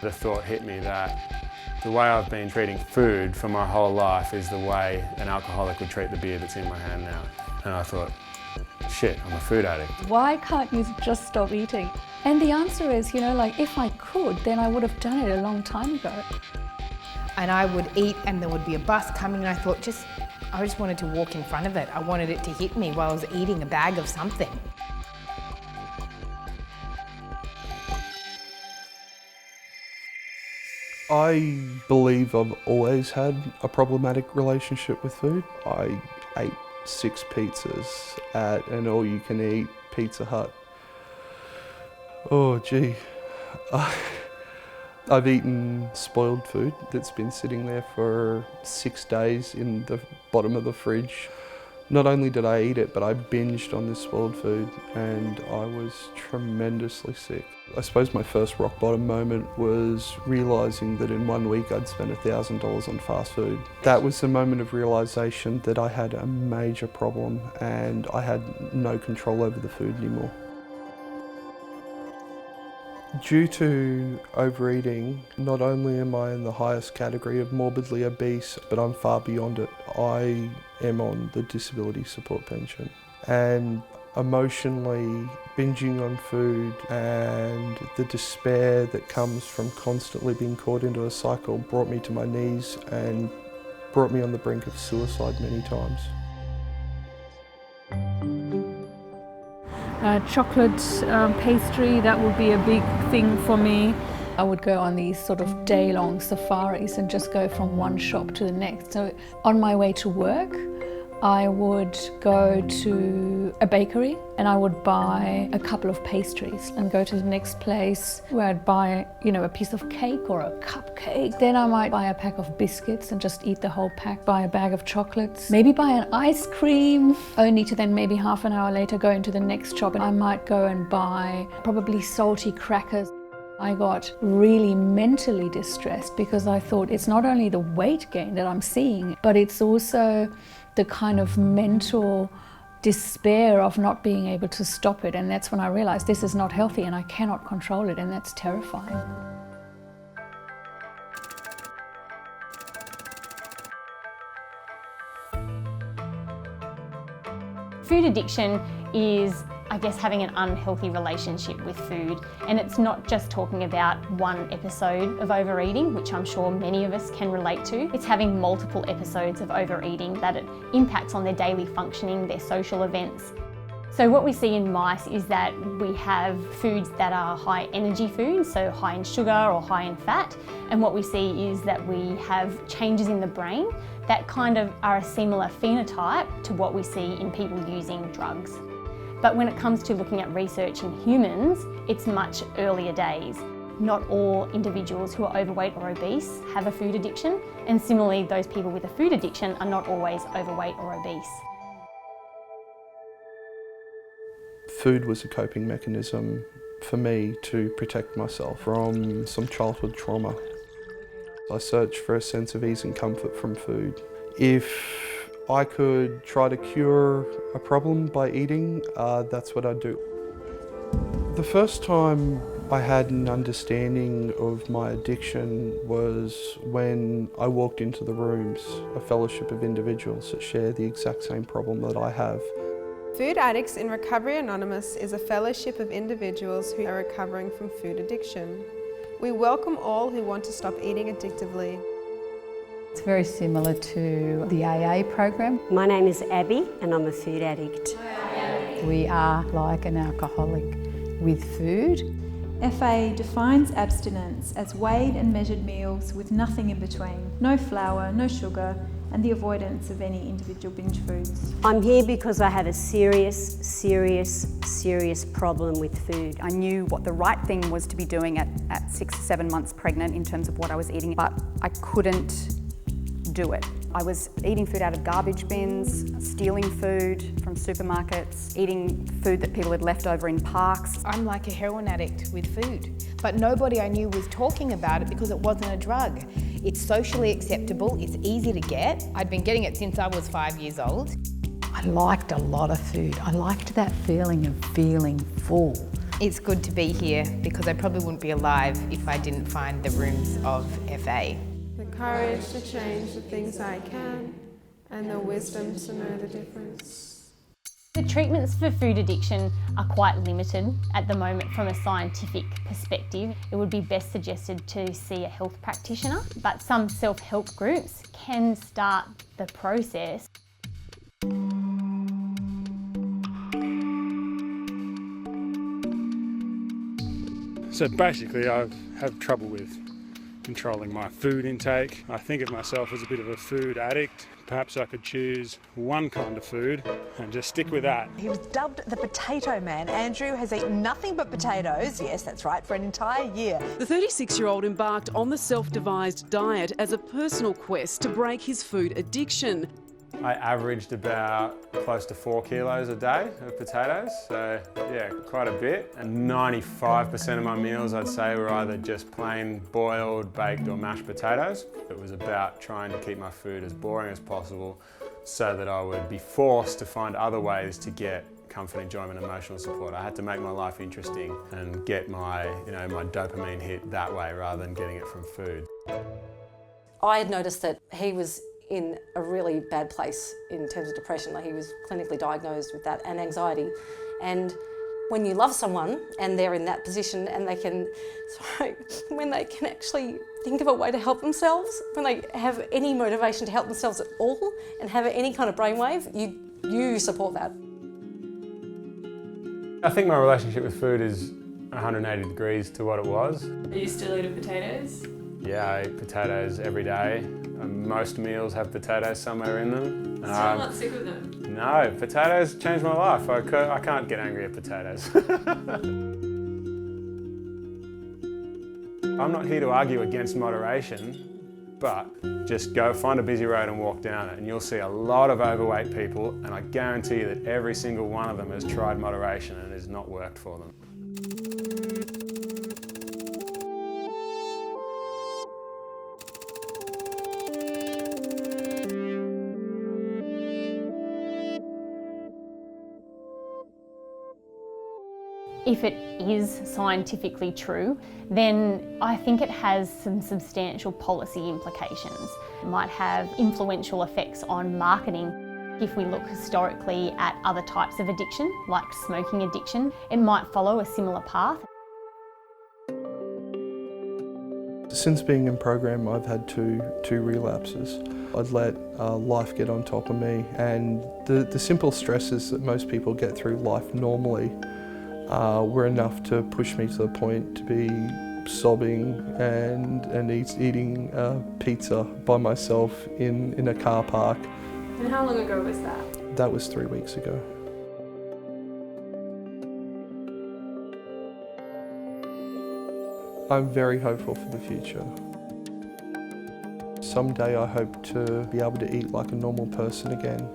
The thought hit me that the way I've been treating food for my whole life is the way an alcoholic would treat the beer that's in my hand now. And I thought, shit, I'm a food addict. Why can't you just stop eating? And the answer is, if I could, then I would have done it a long time ago. And I would eat and there would be a bus coming and I thought I just wanted to walk in front of it. I wanted it to hit me while I was eating a bag of something. I believe I've always had a problematic relationship with food. I ate 6 pizzas at an all-you-can-eat Pizza Hut. Oh gee. I've eaten spoiled food that's been sitting there for 6 days in the bottom of the fridge. Not only did I eat it, but I binged on this spoiled food and I was tremendously sick. I suppose my first rock bottom moment was realising that in 1 week I'd spent $1,000 on fast food. That was the moment of realisation that I had a major problem and I had no control over the food anymore. Due to overeating, not only am I in the highest category of morbidly obese, but I'm far beyond it. I am on the disability support pension. And emotionally, binging on food and the despair that comes from constantly being caught into a cycle brought me to my knees and brought me on the brink of suicide many times. Chocolate pastry, that would be a big thing for me. I would go on these sort of day-long safaris and just go from one shop to the next. So on my way to work, I would go to a bakery and I would buy a couple of pastries and go to the next place where I'd buy, a piece of cake or a cupcake. Then I might buy a pack of biscuits and just eat the whole pack, buy a bag of chocolates, maybe buy an ice cream, only to then maybe half an hour later go into the next shop and I might go and buy probably salty crackers. I got really mentally distressed because I thought it's not only the weight gain that I'm seeing, but it's also the kind of mental despair of not being able to stop it. And that's when I realized this is not healthy and I cannot control it, and that's terrifying. Food addiction is, having an unhealthy relationship with food. And it's not just talking about one episode of overeating, which I'm sure many of us can relate to. It's having multiple episodes of overeating that it impacts on their daily functioning, their social events. So what we see in mice is that we have foods that are high energy foods, so high in sugar or high in fat. And what we see is that we have changes in the brain that kind of are a similar phenotype to what we see in people using drugs. But when it comes to looking at research in humans, it's much earlier days. Not all individuals who are overweight or obese have a food addiction, and similarly, those people with a food addiction are not always overweight or obese. Food was a coping mechanism for me to protect myself from some childhood trauma. I searched for a sense of ease and comfort from food. If I could try to cure a problem by eating, that's what I'd do. The first time I had an understanding of my addiction was when I walked into the rooms, a fellowship of individuals that share the exact same problem that I have. Food Addicts in Recovery Anonymous is a fellowship of individuals who are recovering from food addiction. We welcome all who want to stop eating addictively. It's very similar to the AA program. My name is Abby and I'm a food addict. We are like an alcoholic with food. FA defines abstinence as weighed and measured meals with nothing in between, no flour, no sugar, and the avoidance of any individual binge foods. I'm here because I have a serious problem with food. I knew what the right thing was to be doing at 6 or 7 months pregnant in terms of what I was eating, but I couldn't do it. I was eating food out of garbage bins, stealing food from supermarkets, eating food that people had left over in parks. I'm like a heroin addict with food, but nobody I knew was talking about it because it wasn't a drug. It's socially acceptable, it's easy to get. I'd been getting it since I was 5 years old. I liked a lot of food. I liked that feeling of feeling full. It's good to be here because I probably wouldn't be alive if I didn't find the rooms of FA. The courage to change the things I can and the wisdom to know the difference. The treatments for food addiction are quite limited at the moment from a scientific perspective. It would be best suggested to see a health practitioner, but some self-help groups can start the process. So basically I have trouble with controlling my food intake. I think of myself as a bit of a food addict. Perhaps I could choose one kind of food and just stick with that. He was dubbed the Potato Man. Andrew has eaten nothing but potatoes, yes, that's right, for an entire year. The 36-year-old embarked on the self-devised diet as a personal quest to break his food addiction. I averaged about close to 4 kilos a day of potatoes, so yeah, quite a bit. And 95% of my meals, I'd say, were either just plain boiled, baked or mashed potatoes. It was about trying to keep my food as boring as possible so that I would be forced to find other ways to get comfort, enjoyment, emotional support. I had to make my life interesting and get my, my dopamine hit that way rather than getting it from food. I had noticed that he was in a really bad place in terms of depression. Like, he was clinically diagnosed with that and anxiety. And when you love someone and they're in that position and they can, when they can actually think of a way to help themselves, when they have any motivation to help themselves at all and have any kind of brainwave, you support that. I think my relationship with food is 180 degrees to what it was. Are you still eating potatoes? Yeah, I eat potatoes every day. Most meals have potatoes somewhere in them. Still not sick of them? No, potatoes changed my life. I can't get angry at potatoes. I'm not here to argue against moderation, but just go find a busy road and walk down it and you'll see a lot of overweight people, and I guarantee you that every single one of them has tried moderation and it has not worked for them. If it is scientifically true, then I think it has some substantial policy implications. It might have influential effects on marketing. If we look historically at other types of addiction, like smoking addiction, it might follow a similar path. Since being in program, I've had two relapses. I'd let life get on top of me, and the simple stresses that most people get through life normally were enough to push me to the point to be sobbing and eating pizza by myself in a car park. And how long ago was that? That was 3 weeks ago. I'm very hopeful for the future. Someday I hope to be able to eat like a normal person again.